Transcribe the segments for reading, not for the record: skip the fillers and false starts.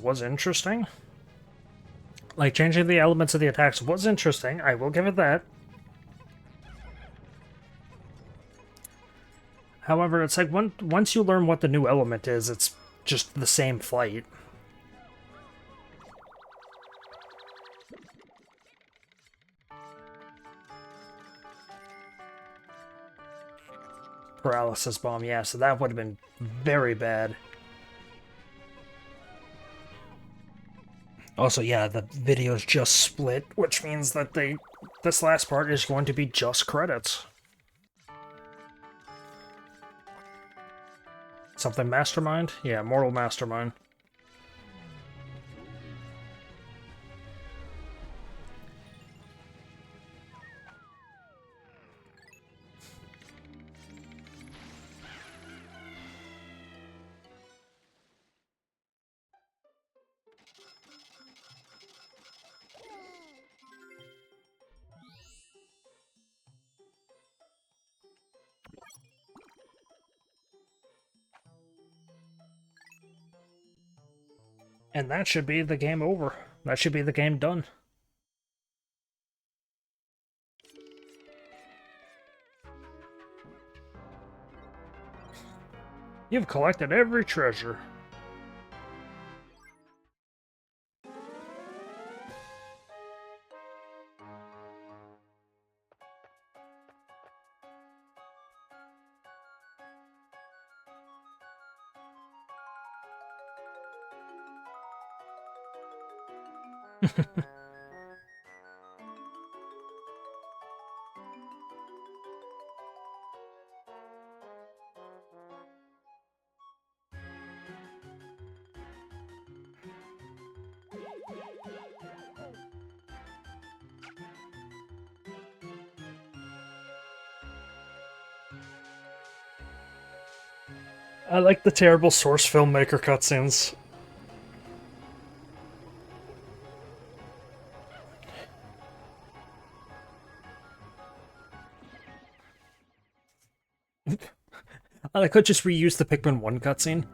was interesting. Like, changing the elements of the attacks was interesting, I will give it that. However, it's like, once you learn what the new element is, it's just the same fight. Paralysis bomb, yeah, so that would have been very bad. Also, yeah, the video's just split, which means that this last part is going to be just credits. Something Mastermind? Yeah, Mortal Mastermind. And that should be the game over. That should be the game done. You've collected every treasure. I like the terrible Source filmmaker cutscenes. I could just reuse the Pikmin 1 cutscene,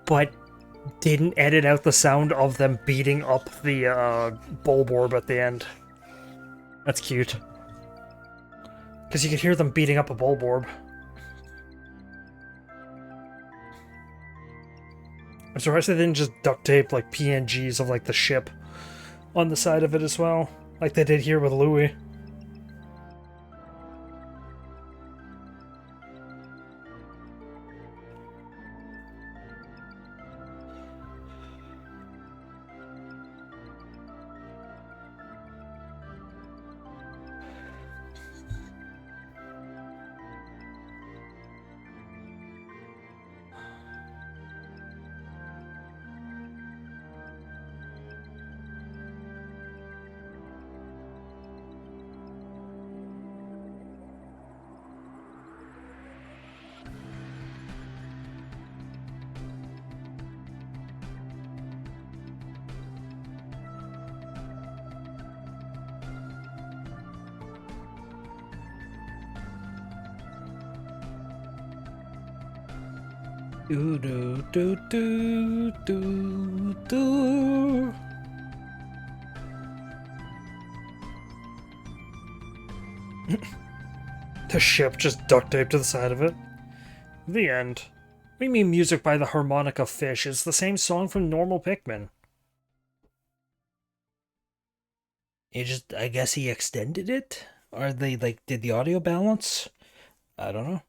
but didn't edit out the sound of them beating up the Bulborb at the end. That's cute. Because you could hear them beating up a Bulborb. I'm surprised they didn't just duct tape like PNGs of like the ship on the side of it as well, like they did here with Louie. Do do do do do do. The ship just duct taped to the side of it. The end. We mean music by the Harmonica Fish is the same song from normal Pikmin. I guess he extended it? Or they, like, did the audio balance? I don't know.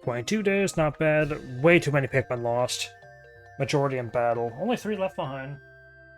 22 days, not bad. Way too many Pikmin lost. Majority in battle. Only 3 left behind.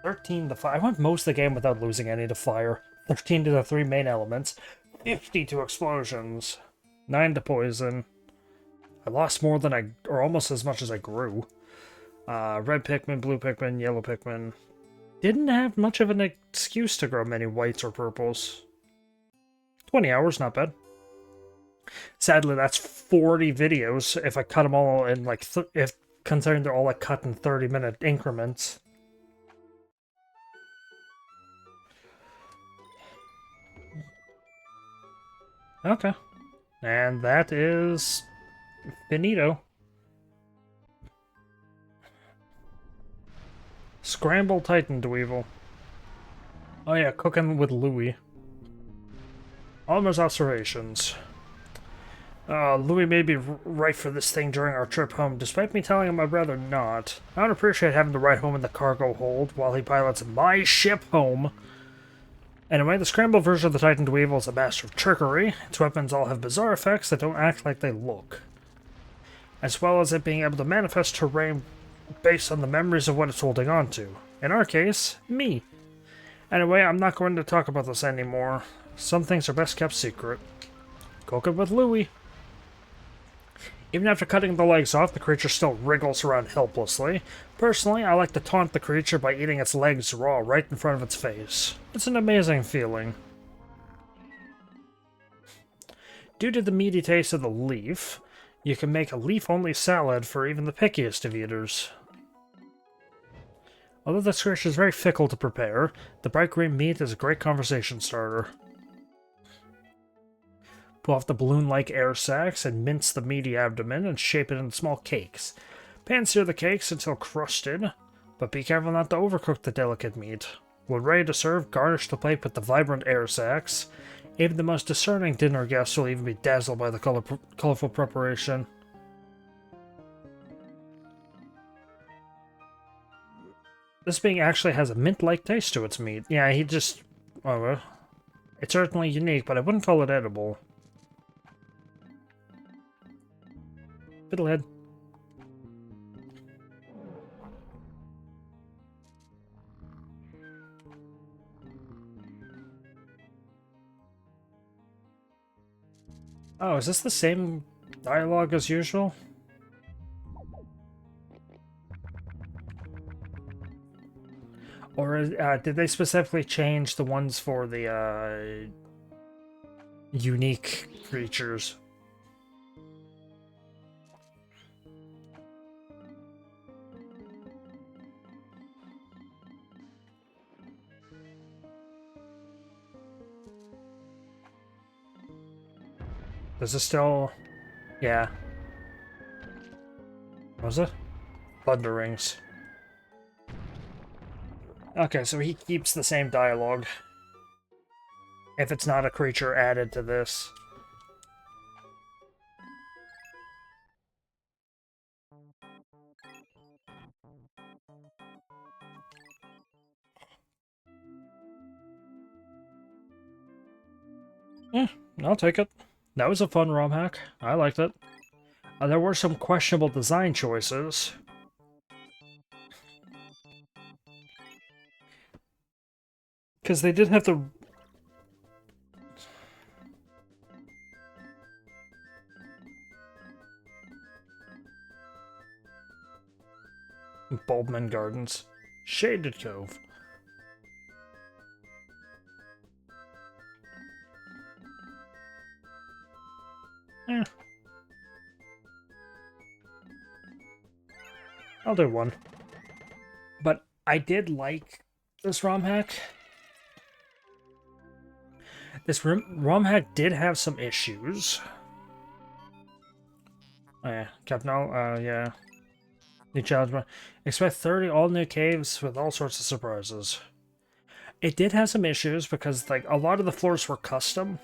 13 to 5. I went most of the game without losing any to fire. 13 to the 3 main elements. 50 to explosions. 9 to poison. I lost more than or almost as much as I grew. Red Pikmin, blue Pikmin, yellow Pikmin. Didn't have much of an excuse to grow many whites or purples. 20 hours, not bad. Sadly, that's 40 videos if I cut them all in, like, if considering they're all, like, cut in 30-minute increments. Okay. And that is finito. Scrambled Titan Dweevil. Oh yeah, cooking with Louis. Almost observations. Louis may be right for this thing during our trip home, despite me telling him I'd rather not. I don't appreciate having to ride home in the cargo hold while he pilots my ship home. Anyway, the scrambled version of the Titan Dweevil is a master of trickery. Its weapons all have bizarre effects that don't act like they look. As well as it being able to manifest terrain based on the memories of what it's holding on to. In our case, me. Anyway, I'm not going to talk about this anymore. Some things are best kept secret. Cooking with Louis. Even after cutting the legs off, the creature still wriggles around helplessly. Personally, I like to taunt the creature by eating its legs raw right in front of its face. It's an amazing feeling. Due to the meaty taste of the leaf, you can make a leaf-only salad for even the pickiest of eaters. Although this creature is very fickle to prepare, the bright green meat is a great conversation starter. Pull off the balloon-like air sacs and mince the meaty abdomen and shape it into small cakes. Pan-sear the cakes until crusted, but be careful not to overcook the delicate meat. When ready to serve, garnish the plate with the vibrant air sacs. Even the most discerning dinner guests will even be dazzled by the colorful preparation. This being actually has a mint-like taste to its meat. Yeah, he just... Oh, it's certainly unique, but I wouldn't call it edible. Fiddlehead. Oh, is this the same dialogue as usual? Or did they specifically change the ones for the unique creatures? Does it still... Yeah. What was it? Thunderings. Okay, so he keeps the same dialogue. If it's not a creature added to this. I'll take it. That was a fun ROM hack. I liked it. There were some questionable design choices. Because they did have the... Bulbman Gardens. Shaded Cove. I'll do one. But I did like this ROM hack. This ROM hack did have some issues. Oh yeah, Captain yeah. New challenge. Expect 30 all-new caves with all sorts of surprises. It did have some issues because, like, a lot of the floors were custom.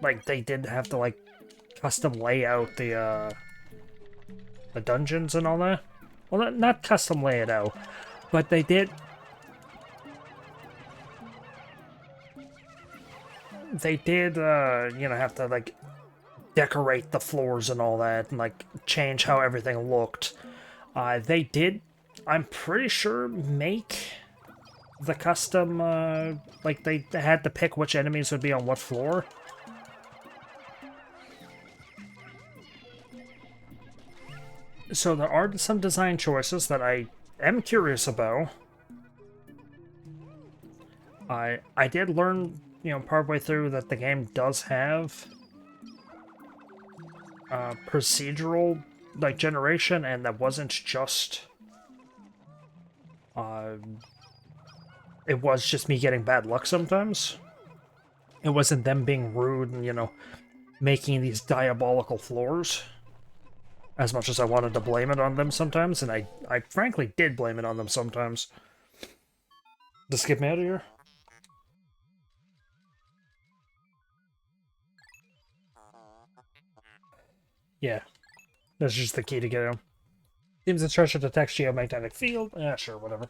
Like, they did have to, like, custom lay out the dungeons and all that. Well, not custom lay it out, but they did... They did, you know, have to, like, decorate the floors and all that, and, like, change how everything looked. They did, I'm pretty sure, make the custom, like, they had to pick which enemies would be on what floor. So there are some design choices that I am curious about. I did learn, you know, partway through that the game does have procedural, like, generation, and that wasn't just it was just me getting bad luck sometimes. It wasn't them being rude and, you know, making these diabolical floors. As much as I wanted to blame it on them sometimes, and I frankly did blame it on them sometimes. Just get me out of here. Yeah. That's just the key to get him. Seems the treasure detects geomagnetic field. Yeah, sure, whatever.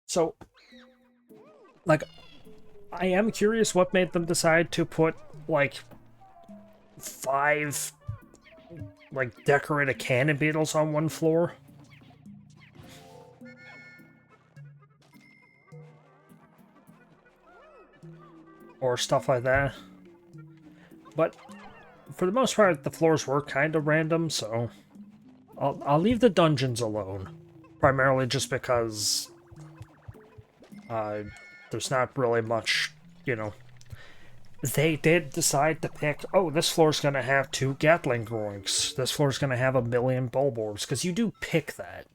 So, like, I am curious what made them decide to put, like, 5, like, decorated cannon beetles on one floor. Or stuff like that. But, for the most part, the floors were kind of random, so... I'll leave the dungeons alone. Primarily just because... there's not really much, you know... They did decide to pick, oh, this floor's gonna have 2 Gatling groinks. This floor's gonna have 1,000,000 bulbors, because you do pick that.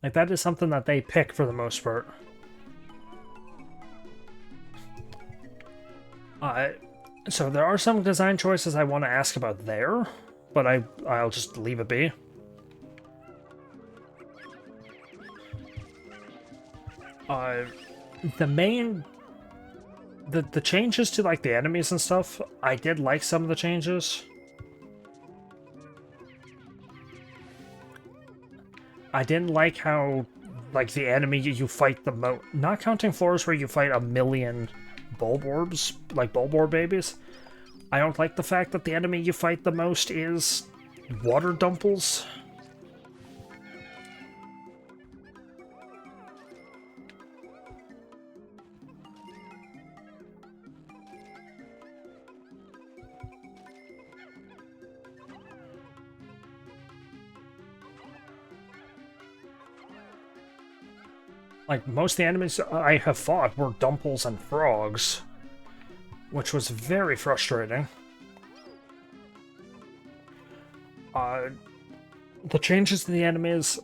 Like, that is something that they pick for the most part. So there are some design choices I want to ask about there, but I'll just leave it be. The changes to, like, the enemies and stuff, I did like some of the changes. I didn't like how, like, the enemy you fight the most... Not counting floors where you fight 1,000,000 bulborbs, like bulborb babies. I don't like the fact that the enemy you fight the most is water dumples. Like, most of the enemies I have fought were dumples and frogs, which was very frustrating. The changes to the enemies,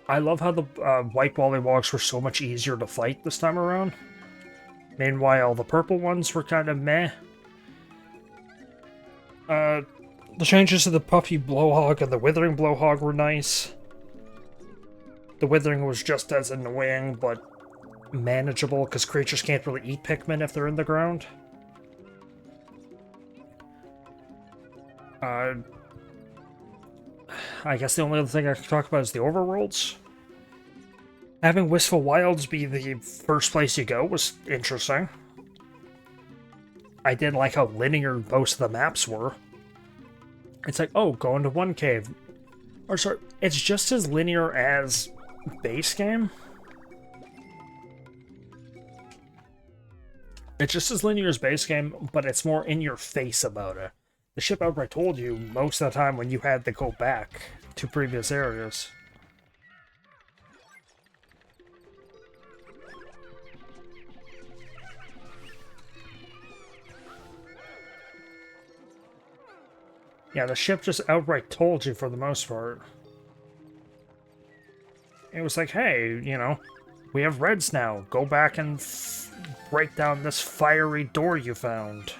I love how the white Wollywogs were so much easier to fight this time around. Meanwhile, the purple ones were kind of meh. The changes to the puffy blowhog and the withering blowhog were nice. The withering was just as annoying, but manageable, because creatures can't really eat Pikmin if they're in the ground. I guess the only other thing I can talk about is the overworlds. Having Wistful Wilds be the first place you go was interesting. I did like how linear most of the maps were. It's like, oh, go into one cave. Or sorry, it's just as linear as base game. It's just as linear as base game, but it's more in your face about it. The ship outright told you most of the time when you had to go back to previous areas. Yeah, the ship just outright told you for the most part. It was like, hey, you know, we have reds now. Go back and break down this fiery door you found.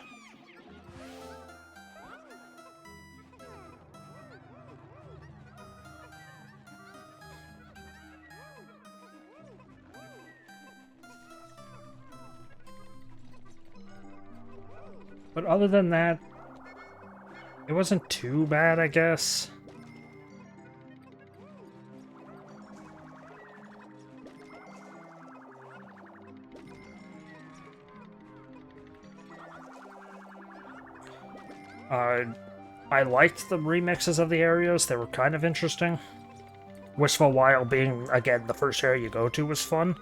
But other than that, it wasn't too bad, I guess. I liked the remixes of the areas. They were kind of interesting. Wistful Wild being, again, the first area you go to was fun.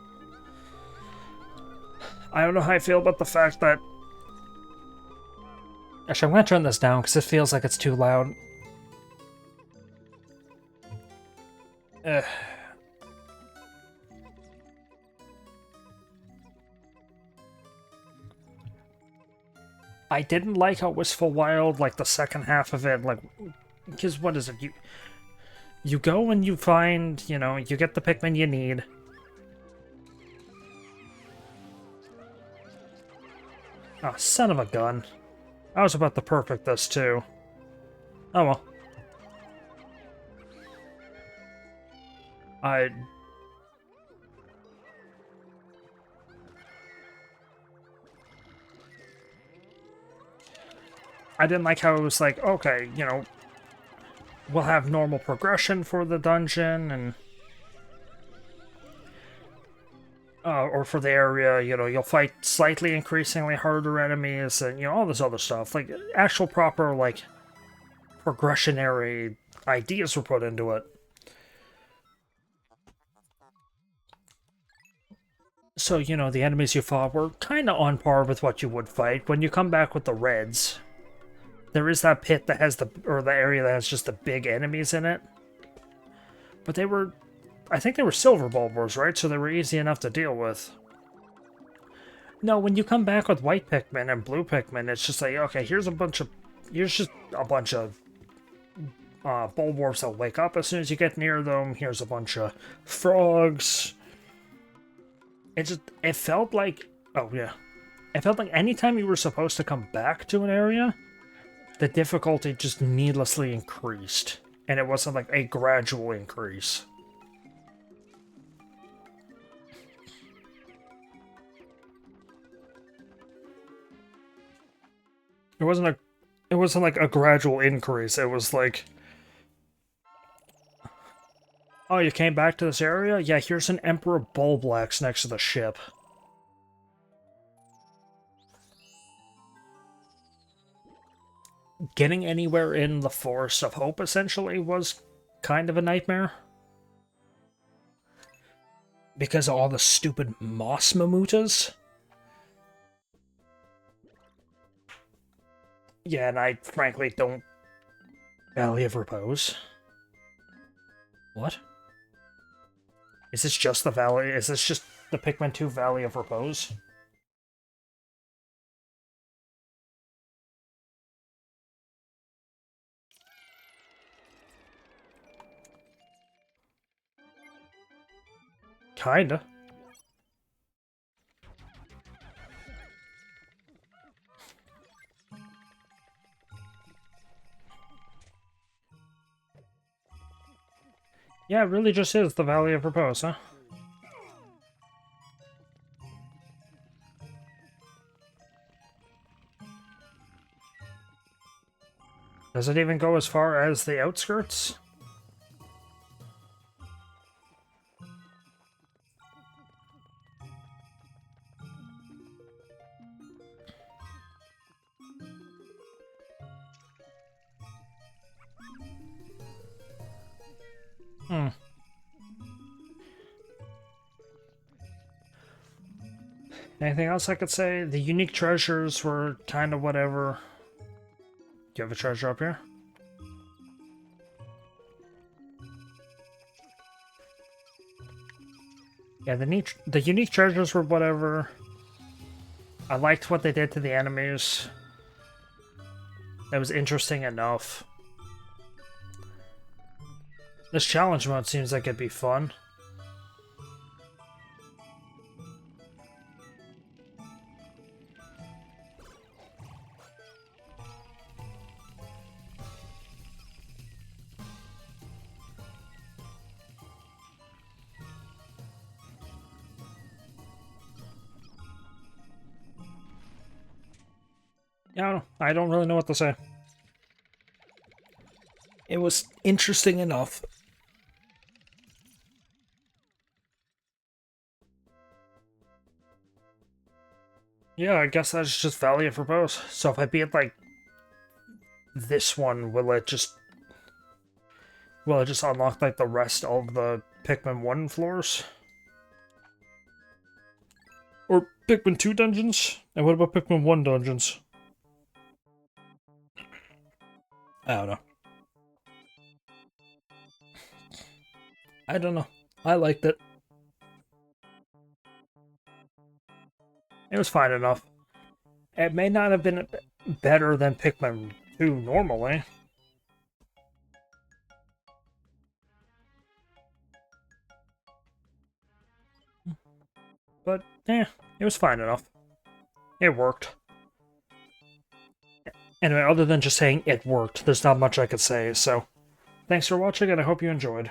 I don't know how I feel about the fact that... Actually, I'm going to turn this down because it feels like it's too loud. I didn't like how Wistful Wild, like, the second half of it, like... Because, what is it? You go and you find, you know, you get the Pikmin you need. Ah, son of a gun. I was about to perfect this too. Oh well. I didn't like how it was like, okay, you know, we'll have normal progression for the dungeon and or for the area, you know, you'll fight slightly increasingly harder enemies and, you know, all this other stuff. Like, actual proper, like, progressionary ideas were put into it. So, you know, the enemies you fought were kind of on par with what you would fight. When you come back with the reds, there is that pit that has or the area that has just the big enemies in it. But they were, I think they were silver bulbers, right? So they were easy enough to deal with. No, when you come back with white Pikmin and blue Pikmin, it's just like, okay, here's just a bunch of bulwarps that wake up as soon as you get near them. Here's a bunch of frogs. It felt like, oh yeah. It felt like anytime you were supposed to come back to an area, the difficulty just needlessly increased. And it wasn't like a gradual increase. It wasn't like a gradual increase. It was like, oh, you came back to this area? Yeah, here's an Emperor Bulblax next to the ship. Getting anywhere in the Forest of Hope, essentially, was kind of a nightmare. Because of all the stupid moss mamutas. Yeah, and I frankly don't... Valley of Repose. What? Is this just the Valley? Is this just the Pikmin 2 Valley of Repose? Kinda. Yeah, it really just is the Valley of Repose, huh? Does it even go as far as the outskirts? Hmm. Anything else I could say? The unique treasures were kind of whatever. Do you have a treasure up here? Yeah, the unique treasures were whatever. I liked what they did to the enemies. That was interesting enough. This challenge mode seems like it'd be fun. Yeah, I don't really know what to say. It was interesting enough. Yeah, I guess that's just Valley of Repose. So if I beat, like, this one, will it just unlock, like, the rest of the Pikmin 1 floors? Or Pikmin 2 dungeons? And what about Pikmin 1 dungeons? I don't know. I don't know. I liked it. It was fine enough. It may not have been better than Pikmin 2 normally. But, it was fine enough. It worked. Anyway, other than just saying it worked, there's not much I could say, so thanks for watching, and I hope you enjoyed.